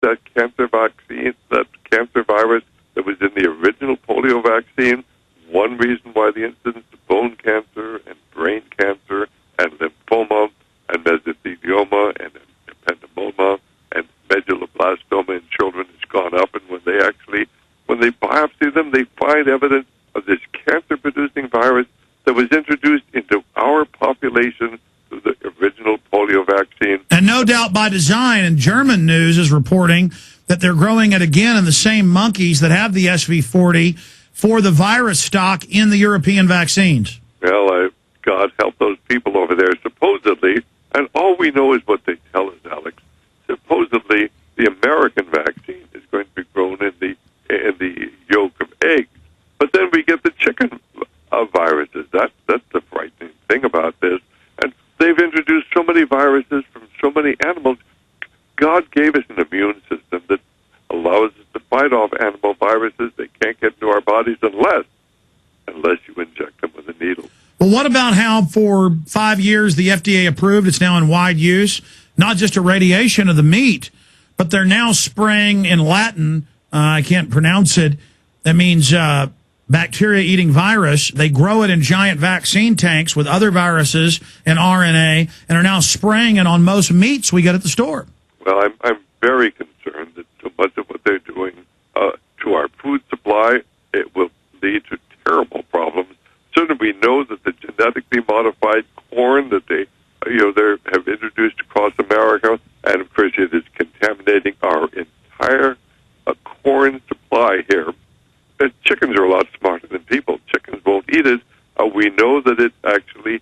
that cancer vaccine, that cancer virus that was in the original polio vaccine. One reason why the incidence of bone cancer and brain cancer and lymphoma and mesothelioma and ependymoma and medulloblastoma in children has gone up. And when they biopsy them, they find evidence of this cancer-producing virus that was introduced into our population through the original polio vaccine. And no doubt by design, and German news is reporting that they're growing it again in the same monkeys that have the SV40 for the virus stock in the European vaccines. Well, God help those people over there, supposedly, and all we know is what they tell us, Alex. Supposedly, the American vaccine is going to be grown in the yolk of eggs. But then we get the chicken viruses. That's the frightening thing about this. And they've introduced so many viruses from so many animals. God gave us an immune system that allows us to fight off animal viruses. They can't get into our bodies unless you inject them with a needle. Well, what about how for 5 years the FDA approved, it's now in wide use, not just irradiation of the meat, but they're now spraying in Latin, I can't pronounce it, that means bacteria-eating virus. They grow it in giant vaccine tanks with other viruses and RNA and are now spraying it on most meats we get at the store. Well, I'm very concerned that so much of what they're doing to our food supply, it will lead to terrible problems. Certainly, we know that the genetically modified corn that they have introduced across America, and of course, it is contaminating our entire corn supply here. And chickens are a lot smarter than people. Chickens won't eat it. We know that it actually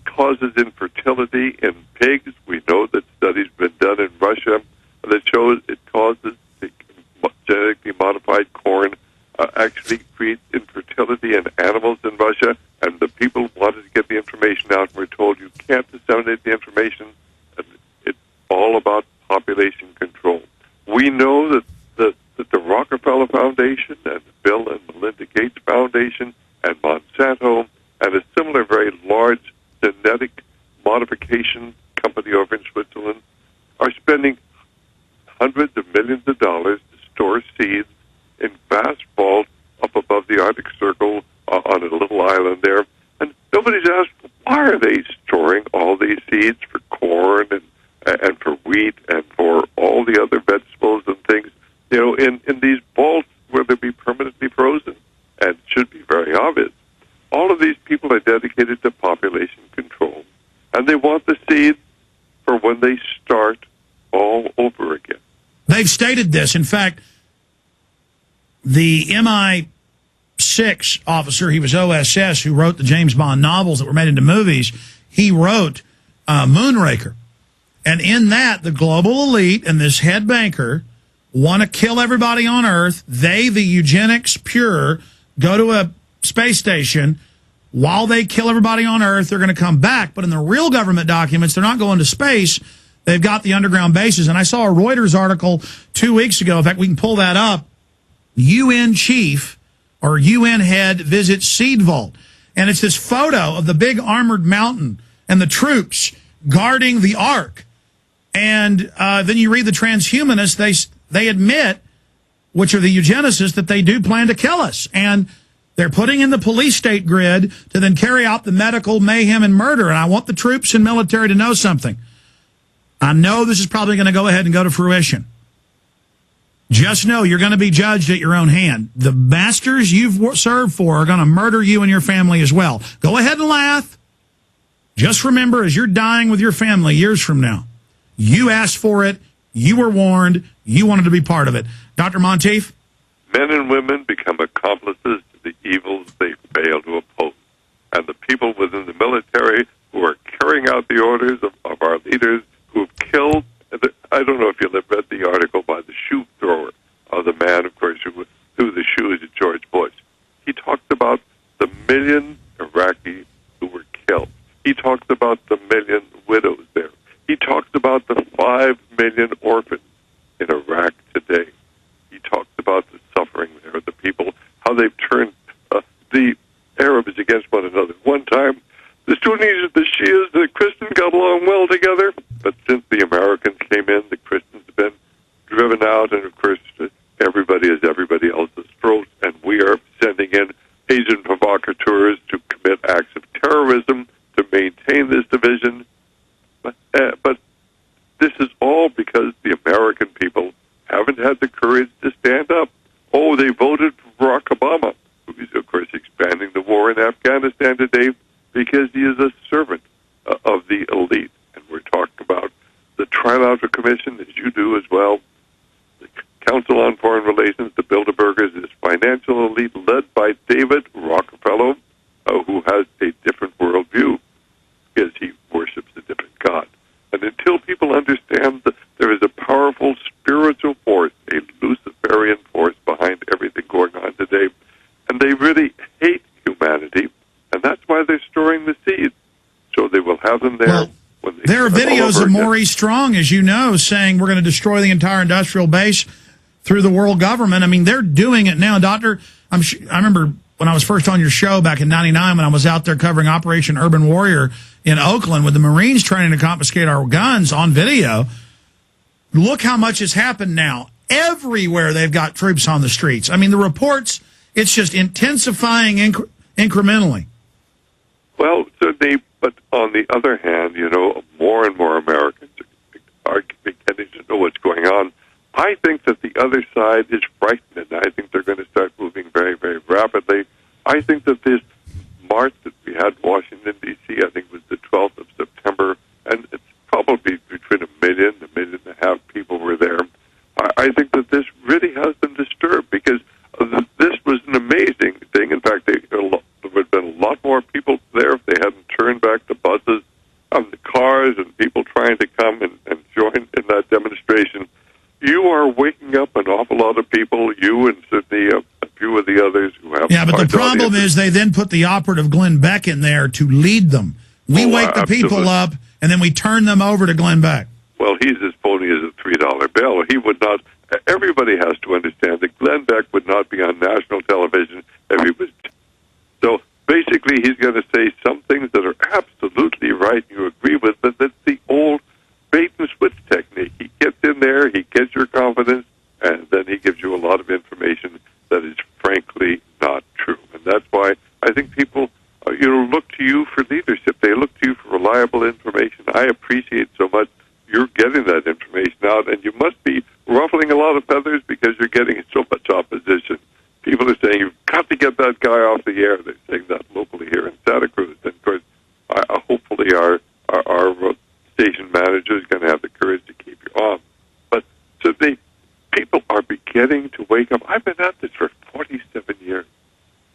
causes infertility in pigs. We know that studies have been done in Russia that shows it causes the genetically modified corn actually creates infertility in animals in Russia. And the people wanted to get the information out and were told you can't disseminate the information. And it's all about population control. We know that the Rockefeller Foundation and the Bill and Melinda Gates Foundation and Monsanto and a similar very large genetic modification company over in Switzerland are spending hundreds of millions of dollars to store seeds in vast vaults up above the Arctic Circle on a little island there. And nobody's asked, why are they storing all these seeds for corn and for wheat and for all the other vegetables and things, in these vaults where they'll be permanently frozen? And it should be very obvious. All of these people are dedicated to population control, and they want the seeds for when they start all over again. They've stated this. In fact, the MI6 officer, he was OSS, who wrote the James Bond novels that were made into movies, he wrote Moonraker. And in that, the global elite and this head banker want to kill everybody on Earth. They, the eugenics pure, go to a space station. While they kill everybody on Earth, they're going to come back. But in the real government documents, they're not going to space. They've got the underground bases. And I saw a Reuters article 2 weeks ago. In fact, we can pull that up. UN chief or UN head visits seed vault. And it's this photo of the big armored mountain and the troops guarding the Ark. And then you read the transhumanists, they admit, which are the eugenicists, that they do plan to kill us. And they're putting in the police state grid to then carry out the medical mayhem and murder. And I want the troops and military to know something. I know this is probably going to go ahead and go to fruition. Just know you're going to be judged at your own hand. The masters you've served for are going to murder you and your family as well. Go ahead and laugh. Just remember, as you're dying with your family years from now, you asked for it, you were warned, you wanted to be part of it. Dr. Monteith? Men and women become accomplices to the evils they fail to oppose. And the people within the military who are carrying out the orders of our leaders who have killed, I don't know if you'll have read the article by the shoe thrower, the man, of course, who threw the shoes at George Bush. He talked about the million Iraqis who were killed. He talked about the million widows there. He talked about the 5 million orphans in Iraq today. He talked about the suffering there, the people, how they've turned the Arabs against one another. One time, the Sunnis, the Shias, the Christians got along well together, but since the Americans came in, the Christians have been driven coming out, and of course, everybody is everybody else's throat, and we are sending in agent provocateurs to commit acts of terrorism to maintain this division. But this is all because the American people haven't had the courage to stand up. Oh, they voted for Barack Obama, who is, of course, expanding the war in Afghanistan today because he is a servant of the elite. And we're talking about the Trilateral Commission, as you do as well, the Council on Foreign Relations, the Bilderbergers, this financial elite led by David Rockefeller, who has a different worldview because he worships a different God. And until people understand that there is a powerful spiritual force, a Luciferian force behind everything going on today, and they really hate humanity, and that's why they're storing the seeds. So they will have them there. Well, when they there are videos of Maurice Strong, as you know, saying we're going to destroy the entire industrial base through the world government. I mean, they're doing it now. Doctor, I remember when I was first on your show back in '99 when I was out there covering Operation Urban Warrior in Oakland with the Marines trying to confiscate our guns on video. Look how much has happened now. Everywhere they've got troops on the streets. I mean, the reports, it's just intensifying incrementally. Well, certainly, but on the other hand, you know, more and more Americans are beginning to know what's going on. I think that the other side is frightened, and I think they're going to start moving very, very rapidly. I think that this march that we had in Washington, D.C., I think it was the 12th of September, and it's probably between 1 million, 1.5 million people were there. I think that this really has them disturbed because this was an amazing thing. In fact, there would have been a lot more people there if they hadn't turned back the buses and the cars and people trying to come and join in that demonstration. You are waking up an awful lot of people, you and certainly a few of the others who have... Yeah, but the problem is they then put the operative Glenn Beck in there to lead them. We wake the people up, and then we turn them over to Glenn Beck. Well, he's as phony as a $3 bill. He would not... Everybody has to understand that Glenn Beck would not be on national television if he was... So basically, he's going to say some things that are absolutely right, and you agree with, but that's the old bait-and-switch technique. He gets in there, he gets your confidence, and then he gives you a lot of information that is frankly not true. And that's why I think people look to you for leadership. They look to you for reliable information. I appreciate so much you're getting that information out, and you must be ruffling a lot of feathers because you're getting so much opposition. People are saying, you've got to get that guy off the air. They're saying that locally here in Santa Cruz. And, of course, hopefully our station manager is going to have the courage to keep you on. But so people are beginning to wake up. I've been at this for 47 years,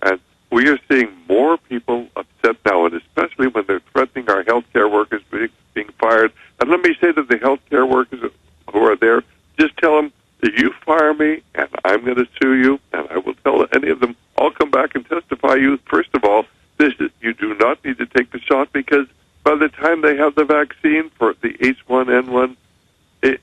and we are seeing more people upset now, and especially when they're threatening our healthcare workers being fired. And let me say to the healthcare workers who are there, just tell them, if you fire me and I'm going to sue you, and I will tell any of them, I'll come back and testify you. First of all, you do not need to take the shot because by the time they have the vaccine for the H1N1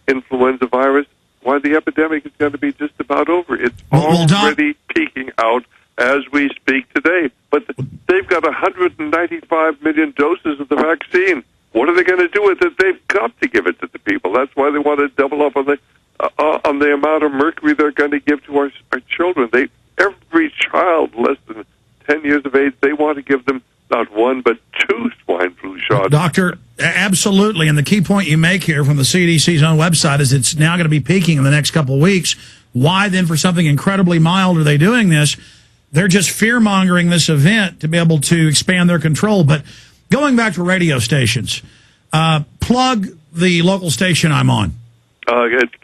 influenza virus, the epidemic is going to be just about over. It's already peaking out as we speak today. But they've got 195 million doses of the vaccine. What are they going to do with it? They've got to give it to the people. That's why they want to double up on the amount of mercury they're going to give to our children. Every child less than 10 years of age, they want to give them not one, but 2 swine flu shots. Doctor, absolutely. And the key point you make here from the CDC's own website is it's now going to be peaking in the next couple of weeks. Why then, for something incredibly mild, are they doing this? They're just fear-mongering this event to be able to expand their control. But going back to radio stations, plug the local station I'm on. It's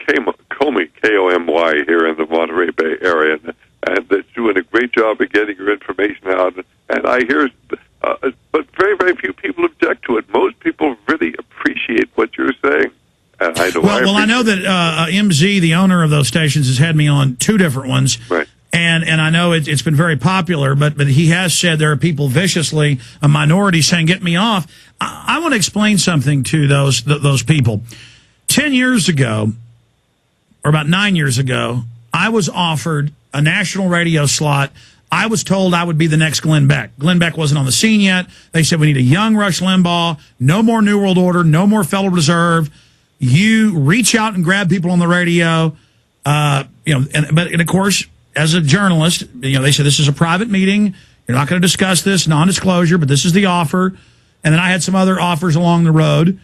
Komi, K-O-M-Y, here in the Monterey Bay area. And it's doing a great job of getting your information out. And I hear, but very, very few people object to it. Most people really appreciate what you're saying. And I know. Well, I know that MZ, the owner of those stations, has had me on 2 different ones. Right. And I know it's been very popular, but he has said there are people viciously, a minority, saying, get me off. I want to explain something to those people. 10 years ago, or about 9 years ago, I was offered a national radio slot. I was told I would be the next Glenn Beck. Glenn Beck wasn't on the scene yet. They said we need a young Rush Limbaugh, no more New World Order, no more Federal Reserve. You reach out and grab people on the radio. And of course, as a journalist, they said this is a private meeting. You're not going to discuss this, non-disclosure, but this is the offer. And then I had some other offers along the road.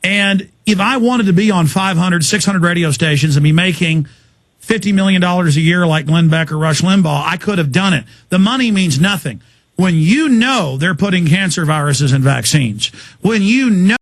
And if I wanted to be on 500, 600 radio stations and be making $50 million a year like Glenn Beck or Rush Limbaugh, I could have done it. The money means nothing. When you know they're putting cancer viruses in vaccines, when you know